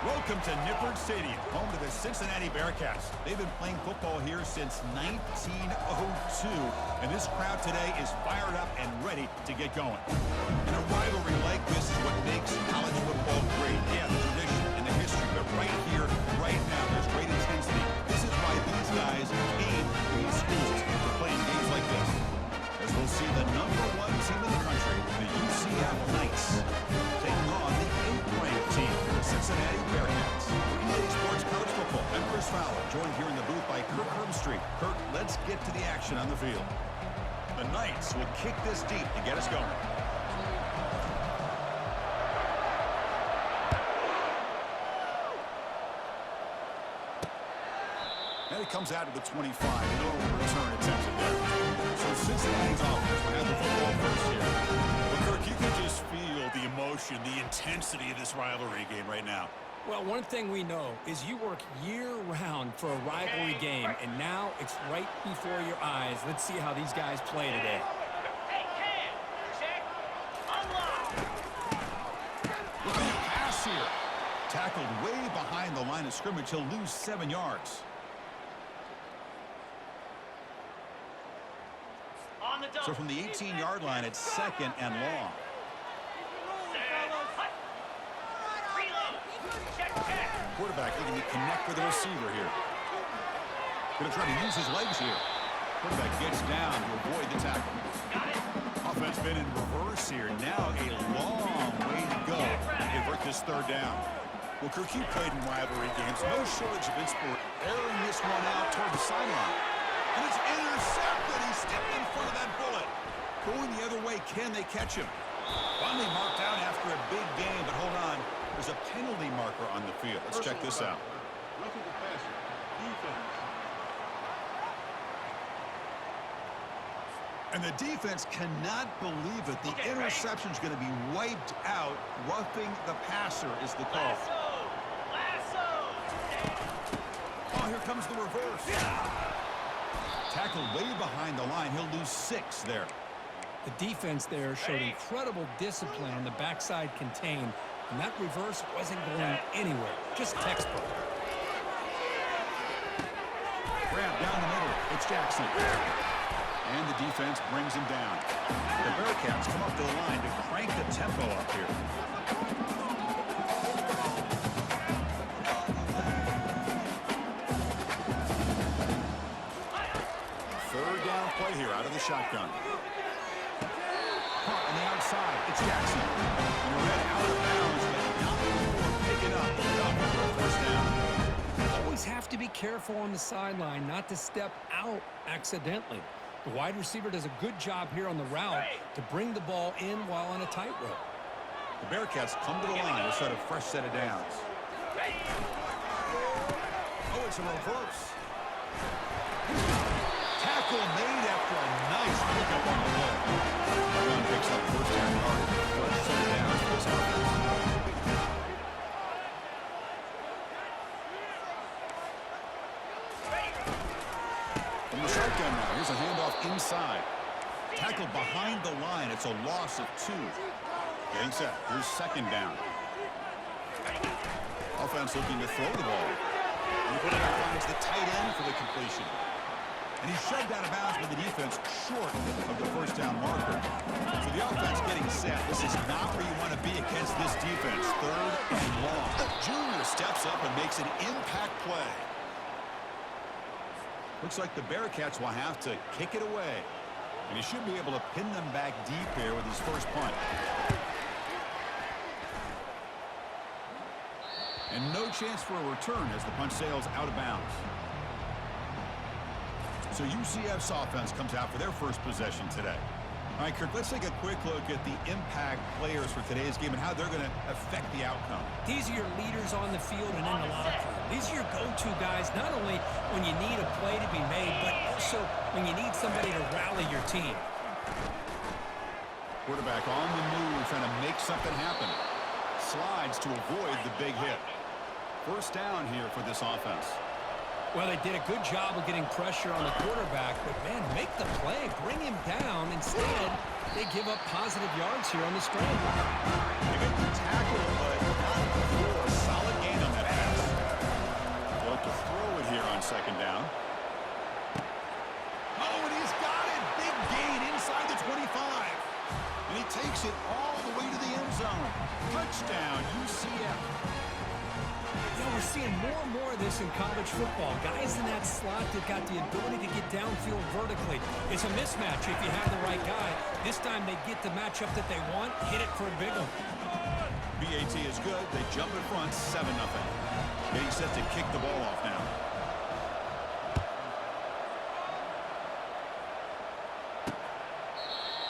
Welcome to Nippert Stadium, home to the Cincinnati Bearcats. They've been playing football here since 1902, and this crowd today is fired up and ready to get going. And a rivalry like this is what makes college football great. Yeah, the tradition and the history, but right here, right now, there's great intensity. This is why these guys came to these schools to play in games like this. As we'll see the #1 team in the country, the UCF Knights, taking on the 8th-ranked team, the Cincinnati Bearcats. For EA Sports College Football, I'm Chris Fowler, joined here in the booth by Kirk Herbstreit. Kirk, let's get to the action on the field. The Knights will kick this deep to get us going. And it comes out to the 25. No return attempted there. So Cincinnati's offense will have the football first here. Well, Kirk, you can just feel the emotion, the intensity of this rivalry game right now. Well, one thing we know is you work year-round for a rivalry game, and now it's right before your eyes. Let's see how these guys play today. Look at the pass here. Tackled way behind the line of scrimmage. He'll lose 7 yards. So from the 18-yard line, it's 2nd and long. Quarterback looking to connect with the receiver here. Going to try to use his legs here. Quarterback gets down to avoid the tackle. Offense been in reverse here. Now a long way to go to convert this 3rd down. Well, Kirk, you played in rivalry games. No shortage of inspiration. Airing this one out toward the sideline. And it's intercepted. He stepped in front of that bullet. Going the other way, can they catch him? Finally marked out after a big game, but hold on. There's a penalty marker on the field. Let's check this out. And the defense cannot believe it. The interception is going to be wiped out. Roughing the passer is the call. Oh, here comes the reverse. Tackled way behind the line. He'll lose 6 there. The defense there showed incredible discipline on the backside contain, and that reverse wasn't going anywhere. Just textbook. Grab down the middle. It's Jackson. And the defense brings him down. The Bearcats come up to the line to crank the tempo up here. 3rd down play here out of the shotgun. Caught on the outside. It's Jackson. And read out of bounds, but not before picking up for a 1st down. Always have to be careful on the sideline not to step out accidentally. The wide receiver does a good job here on the route to bring the ball in while on a tightrope. The Bearcats come to the line to set a fresh set of downs. Oh, it's a reverse. Tackle made after a nice pickup on the play. Brown picks up 1st down yard. Fresh set of downs for this offense. From the shotgun now, here's a handoff inside. Tackled behind the line. It's a loss of 2. Getting set. Here's 2nd down. Offense looking to throw the ball. And he finds the tight end for the completion. And he's shoved out of bounds by the defense short of the 1st down marker. So the offense getting set. This is not where you want to be against this defense. 3rd and long. Junior steps up and makes an impact play. Looks like the Bearcats will have to kick it away. And he should be able to pin them back deep here with his 1st punt. And no chance for a return as the punt sails out of bounds. So UCF's offense comes out for their 1st possession today. All right, Kirk, let's take a quick look at the impact players for today's game and how they're going to affect the outcome. These are your leaders on the field and in the locker room. These are your go-to guys, not only when you need a play to be made, but also when you need somebody to rally your team. Quarterback on the move, trying to make something happen. Slides to avoid the big hit. 1st down here for this offense. Well, they did a good job of getting pressure on the quarterback, but, man, make the play, bring him down. Instead, they give up positive yards here on the scramble. They make the tackle, but not before a solid gain on of this in college football. Guys in that slot that got the ability to get downfield vertically. It's a mismatch if you have the right guy. This time they get the matchup that they want, hit it for a big one. BAT is good. They jump in front, 7-0. Getting set to kick the ball off now.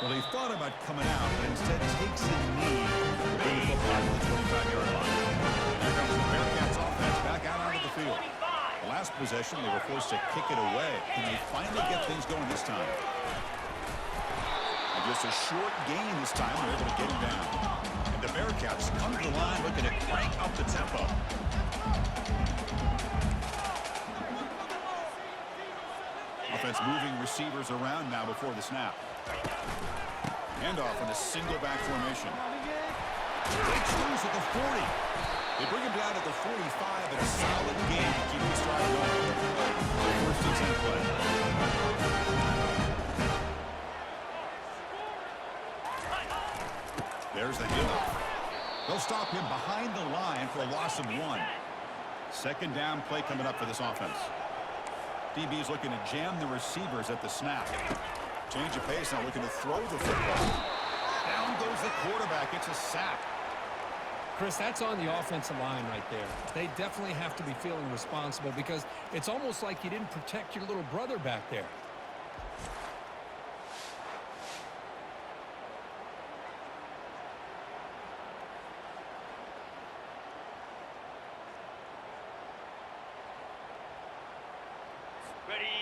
Well, he thought about coming out, but instead takes a knee to bring the football to the 25-yard line. Here comes the Bearcats offense back out onto the field. The last possession, they were forced to kick it away. Can they finally get things going this time? And just a short gain this time. They're able to get him down. And the Bearcats come to the line looking to crank up the tempo. Offense moving receivers around now before the snap. Handoff in a single back formation. Breaks loose at the 40. They bring him down at the 45 and a solid game to keep this drive going. First and 10 play. There's the handoff. They'll stop him behind the line for a loss of 1. Second down play coming up for this offense. DB is looking to jam the receivers at the snap. Change of pace now, looking to throw the football. Down goes the quarterback. It's a sack. Chris, that's on the offensive line right there. They definitely have to be feeling responsible because it's almost like you didn't protect your little brother back there.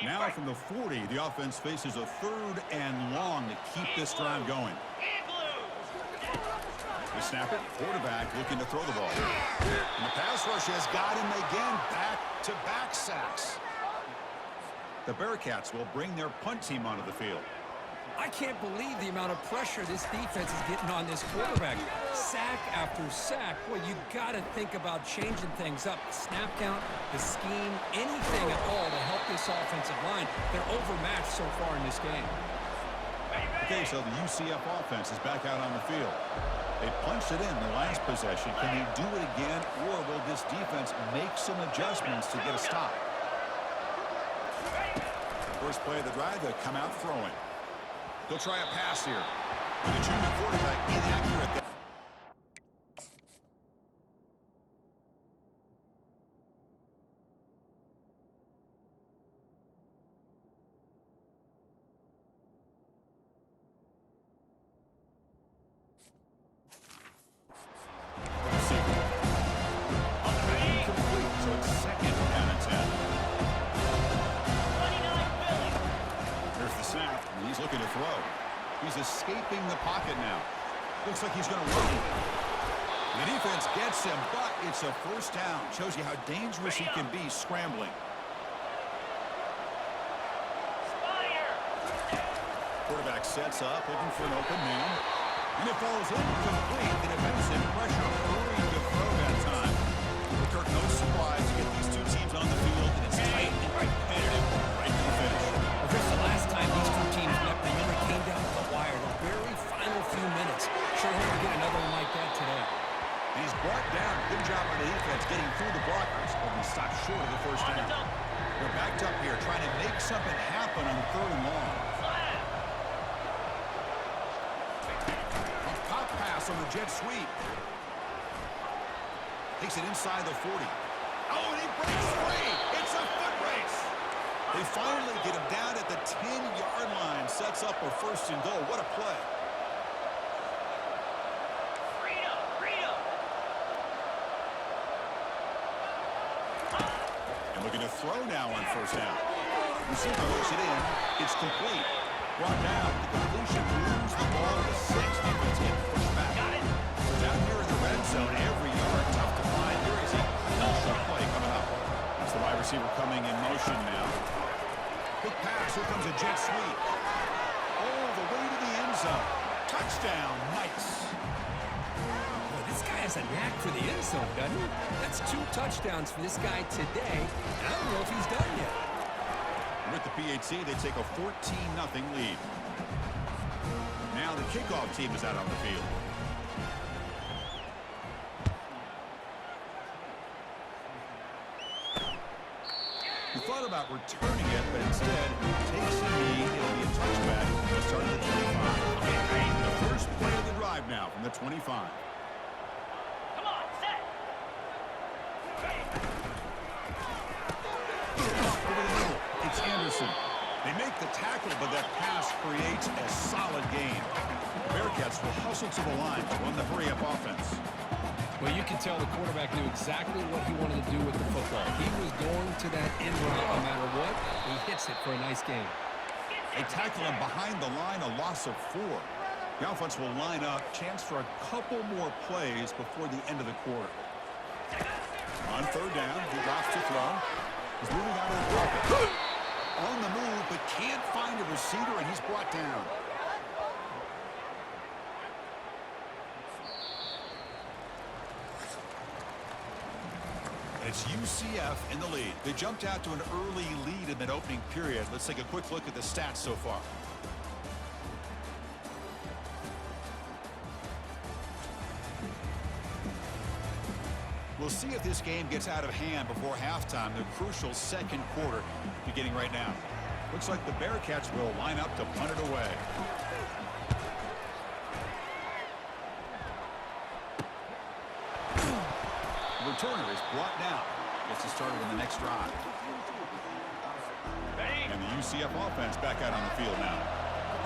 Now from the 40, the offense faces a 3rd and long to keep this drive going. They snap it. Quarterback looking to throw the ball. And the pass rush has got him again. Back-to-back sacks. The Bearcats will bring their punt team onto the field. I can't believe the amount of pressure this defense is getting on this quarterback. Sack after sack. Well, you got to think about changing things up. The snap count, the scheme, anything at all to help this offensive line. They're overmatched so far in this game. Okay, so the UCF offense is back out on the field. They punched it in the last possession. Can they do it again, or will this defense make some adjustments to get a stop? First play of the drive, they come out throwing. They'll try a pass here. The junior quarterback inaccurate there. Looking to throw. He's escaping the pocket now. Looks like he's going to run. The defense gets him, but it's a first down. Shows you how dangerous he can be scrambling. Quarterback sets up, looking for an open man. And it falls incomplete. The defensive pressure hurrying to throw that time. Kirk, no surprise to get these two teams on the field, and it's tight and competitive right to the finish. Well, Chris, the last time these two teams met, they never came down to the wire. The very final few minutes. Sure hope we get another one like that today. And he's brought down. Good job on the defense getting through the blockers, but he stopped short of the first down. They're backed up here trying to make something happen on 3rd and long. A pop pass on the jet sweep. Takes it inside the 40. Oh, and he breaks free. It's a foot race. They finally get him down at the 10-yard line. Sets up a 1st and goal. What a play. And looking to throw now on 1st down. Receiver looks it in. It's complete. Brought down. The completion moves the ball to 6. Defense getting pushed back. So down here in the red zone, every yard tough to find. Here is a crucial play coming up. That's the wide receiver coming in motion now. Quick pass. Here comes a jet sweep. All the way to the end zone. Touchdown. Nice. Boy, this guy has a knack for the end zone, doesn't he? That's 2 touchdowns for this guy today. And I don't know if he's done yet. With the PAT, they take a 14-0 lead. Now the kickoff team is out on the field. He thought about returning it, but instead takes a knee. It'll be a touchback at the start of the 25. The first play of the drive now from the 25. Over the middle, it's Anderson. They make the tackle, but that pass creates a solid gain. The Bearcats will hustle to the line to run the hurry-up offense. Well, you can tell the quarterback knew exactly what he wanted to do with the football. He was going to that end route no matter what. He hits it for a nice gain. They tackle him behind the line, a loss of 4. The offense will line up, chance for a couple more plays before the end of the quarter. On third down, he drops to throw. He's moving out of the pocket. On the move, but can't find a receiver, and he's brought down. It's UCF in the lead. They jumped out to an early lead in that opening period. Let's take a quick look at the stats so far. We'll see if this game gets out of hand before halftime. The crucial second quarter beginning right now. Looks like the Bearcats will line up to punt it away. The returner is brought down. Gets us started on the next drive. And the UCF offense back out on the field now.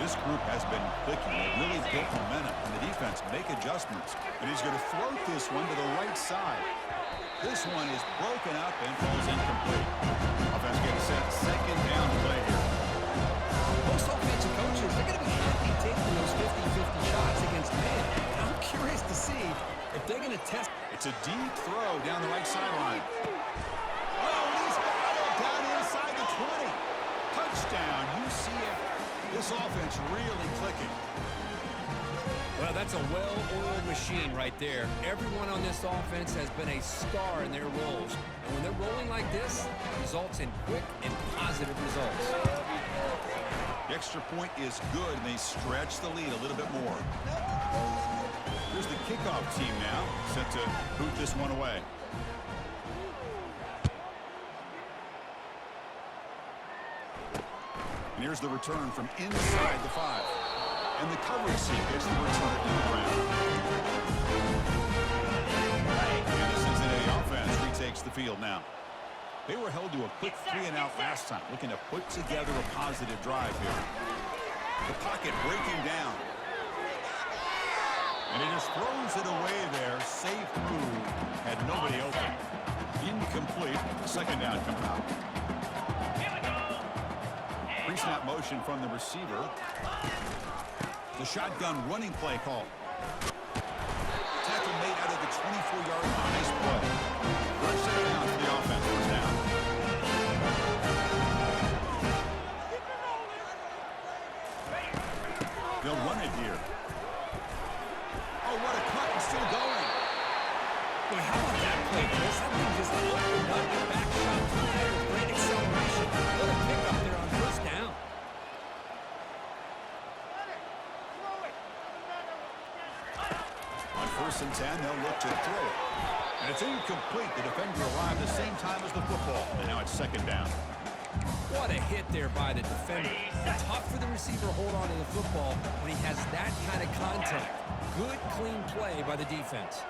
This group has been clicking. They've really built momentum. And the defense make adjustments. And he's going to float this one to the right side. This one is broken up and falls incomplete. Offense gets set. Second down play here. Most offensive coaches, they're going to be happy taking those 50-50 shots against man. And I'm curious to see if they're going to test. It's a deep throw down the right sideline. Oh, and he's down inside the 20. Touchdown, UCF. This offense really clicking. Well, that's a well-oiled machine right there. Everyone on this offense has been a star in their roles. And when they're rolling like this, it results in quick and positive results. The extra point is good, and they stretch the lead a little bit more. Here's the kickoff team now, set to boot this one away. And here's the return from inside the 5. And the coverage seam gets the return to the ground. And the Cincinnati offense retakes the field now. They were held to a quick 3-and-out last time, looking to put together a positive drive here. The pocket breaking down. And he just throws it away there. Safe move. Had nobody open. Incomplete. Second down coming out. Pre-snap motion from the receiver. The shotgun running play call. Tackle made out of the 24-yard line. Nice play. First down for the offense. First down. They'll run it here. Oh, what a cut. It's still going. Boy, how about that play, Chris? That thing just opened up the back shot to the with great acceleration. What a pickup there on first down. On 1st and 10, they'll look to throw it. And it's incomplete. The defender arrived the same time as the football. And now it's second down. What a hit there by the defender. Tough for the receiver to hold on to the football when he has that kind of contact. Good, clean play by the defense.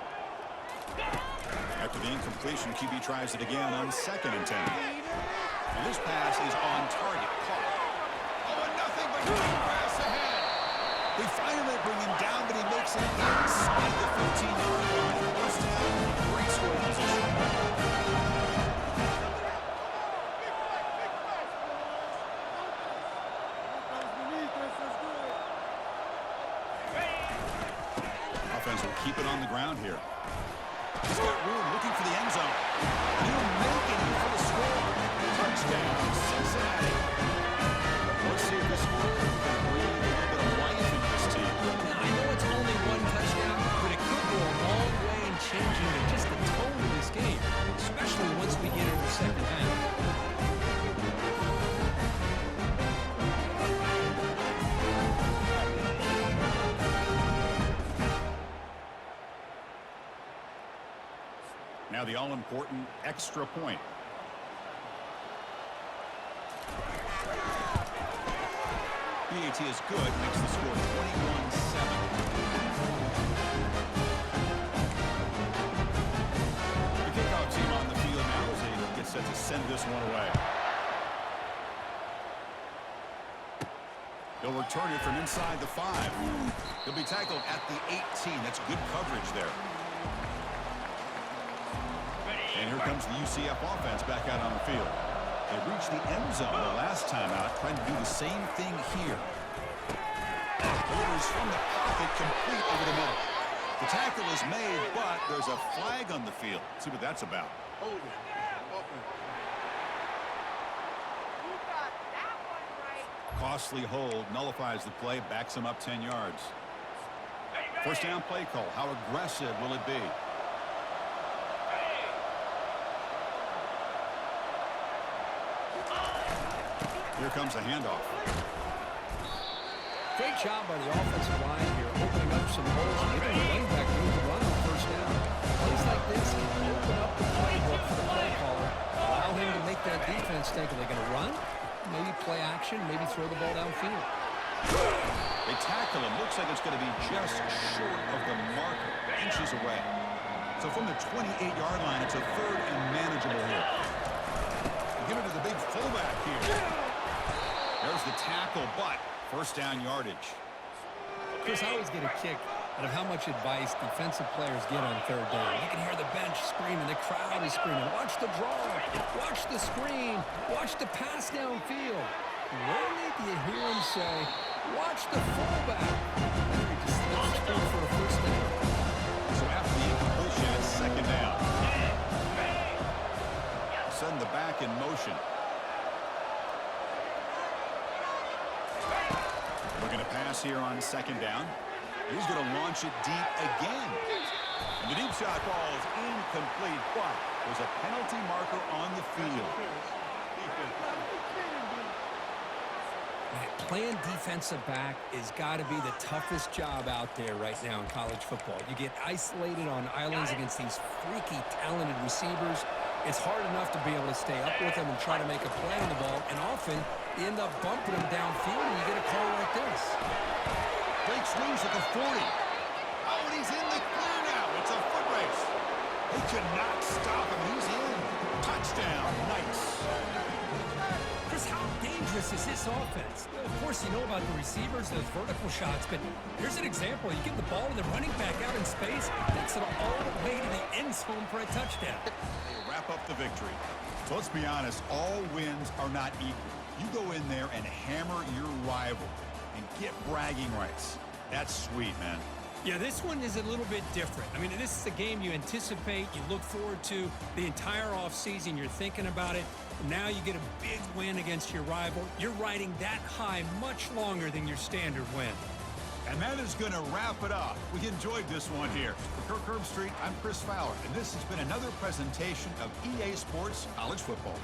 After the incompletion, QB tries it again on 2nd and 10. And this pass is on target. Caught. Oh, and nothing but good pass ahead. They finally bring him down, but he makes it inside the 15-yard line. First down, great scoring position. Offense will keep it on the ground here. He's got room looking for the end zone. He'll make it for the score. Touchdown, Cincinnati. Let's see if this score can breathe a little bit of life in this team. Now, I know it's only one touchdown, but it could go a long way in changing just the tone of this game, especially once we get into the second half. Now the all-important extra point. PAT is good. Makes the score 21-7. The kickoff team on the field now as they get set to send this one away. He'll return it from inside the 5. He'll be tackled at the 18. That's good coverage there. And here comes the UCF offense back out on the field. They reached the end zone the last time out, trying to do the same thing here. Delivers from the pocket, complete over the middle. The tackle is made, but there's a flag on the field. Let's see what that's about. Costly hold, nullifies the play, backs him up 10 yards. First down play call. How aggressive will it be? Here comes a handoff. Great job by the offensive line here, opening up some holes and giving the running back room to run on first down. Plays like this can open up the playbook for the play caller, allow him to make that defense think, are they going to run? Maybe play action, maybe throw the ball downfield. They tackle him. Looks like it's going to be just short of the marker, inches away. So from the 28-yard line, it's a third and manageable here. They give it to the big fullback here. There's the tackle, but first down yardage. Chris, I always get a kick out of how much advice defensive players get on third down. You can hear the bench screaming, the crowd is screaming, watch the draw, watch the screen, watch the pass downfield. Rarely do you hear them say, watch the fullback. He just lets it go for a first down. So after the incompletion, it's second down. Send the back in motion. We're going to pass here on second down. He's going to launch it deep again. And the deep shot ball is incomplete, but there's a penalty marker on the field. Playing defensive back has got to be the toughest job out there right now in college football. You get isolated on islands against these freaky, talented receivers. It's hard enough to be able to stay up with them and try to make a play on the ball, and often you end up bumping them downfield and you get a call like this. Breaks loose at the 40. Oh, and he's in the clear now. It's a foot race. They cannot stop him. He's in. Touchdown. Nice. Chris, how dangerous is this offense? Of course, you know about the receivers, those vertical shots, but here's an example. You give the ball to the running back out in space, takes it all the way to the end zone for a touchdown. They wrap up the victory. So let's be honest, all wins are not equal. You go in there and hammer your rival and get bragging rights. That's sweet, man. Yeah, this one is a little bit different. I mean, this is a game you anticipate, you look forward to the entire offseason. You're thinking about it. Now you get a big win against your rival. You're riding that high much longer than your standard win. And that is going to wrap it up. We enjoyed this one here. For Kirk Herbstreit, I'm Chris Fowler, and this has been another presentation of EA Sports College Football.